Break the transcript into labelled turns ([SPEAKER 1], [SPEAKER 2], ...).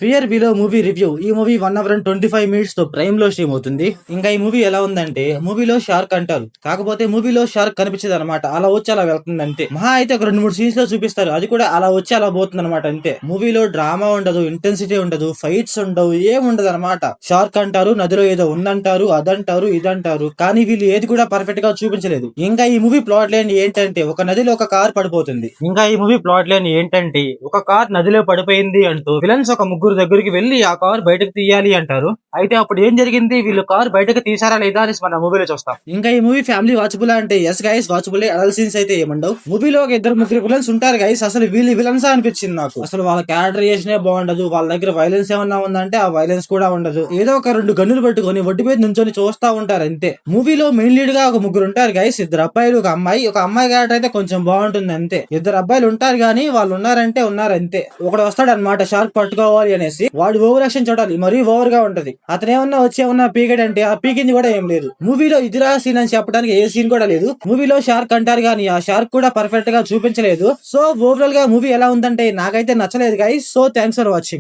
[SPEAKER 1] Fear below movie review. ఈ movie 1 hour and 25 minutes తో prime లో స్ట్రీమ్ అవుతుంది. ఇంకా ఈ మూవీ ఎలా ఉందంటే, మూవీలో షార్క్ అంటారు, కాకపోతే మూవీలో షార్క్ కనిపించదు అనమాట. అలా వచ్చి అలా వెళ్తుంది అంతే. మహా అయితే ఒక 2-3 సీన్స్ లో చూపిస్తారు, అది కూడా అలా వచ్చి అలా పోతుంది అనమాట అంతే. మూవీలో డ్రామా ఉండదు, ఇంటెన్సిటీ ఉండదు, ఫైట్స్ ఉండవు, ఏం ఉండదు అనమాట. షార్క్ అంటారు, నదిలో ఏదో ఉందంటారు, అదంటారు, ఇదంటారు, కానీ వీళ్ళు ఏది కూడా పర్ఫెక్ట్ గా చూపించలేదు. ఇంకా ఈ మూవీ ప్లాట్ లైన్ ఏంటంటే, ఒక నదిలో ఒక కార్ పడిపోతుంది. ఇంకా ఈ మూవీ ప్లాట్ లైన్ ఏంటంటే, ఒక కార్ నదిలో పడిపోయింది అంటూ విలన్స్ ఒక ముగ్గురు దగ్గరికి వెళ్లి ఆ కార్ బయటకు తీయాలి అంటారు. అయితే అప్పుడు ఏం జరిగింది, వీళ్ళు కార్ బయటకు తీసారా లేదా అని మన మూవీలో చూస్తాం. ఇంకా ఈ మూవీ ఫ్యామిలీ వాచబుల్ అంటే ఎస్ గైస్ వాచబుల్. అడల్ సీన్స్ అయితే ఏముండవు. మూవీలో ఒక 2-3 విలన్స్ ఉంటారు గైస్, అసలు వీళ్ళు విలన్స్ అనిపించింది నాకు. అసలు వాళ్ళ క్యారెక్టరైజేషన్ బాగుండదు, వాళ్ళ దగ్గర వైలెన్స్ ఏమన్నా ఉందంటే ఆ వైలెన్స్ కూడా ఉండదు. ఏదో ఒక 2 గన్నులు పట్టుకొని ఒడ్డు మీద నుంచొని చూస్తా ఉంటారు అంతే. మూవీలో మెయిన్ లీడ్ గా ఒక ముగ్గురు ఉంటారు గైస్, 2 అబ్బాయిలు ఒక అమ్మాయి. ఒక అమ్మాయి క్యారెక్టర్ అయితే కొంచెం బాగుంటుంది అంతే. 2 అబ్బాయిలు ఉంటారు కానీ వాళ్ళు ఉన్నారంటే ఉన్నారంతే. ఒకడు వస్తాడు అనమాట షార్క్ పట్టుకోవాలి అనేసి, వాడు ఓవర్ యాక్షన్ చూడాలి, మరీ ఓవర్ గా ఉంటది. అతను ఏమన్నా వచ్చి ఏమన్నా పీకెడ్ అంటే ఆ పీకింది కూడా ఏం లేదు. మూవీలో ఇదిరా సీన్ అని చెప్పడానికి ఏ సీన్ కూడా లేదు. మూవీలో షార్క్ అంటారు కానీ ఆ షార్క్ కూడా పర్ఫెక్ట్ గా చూపించలేదు. సో ఓవరాల్ గా మూవీ ఎలా ఉందంటే నాకైతే నచ్చలేదు guys. So thanks for watching.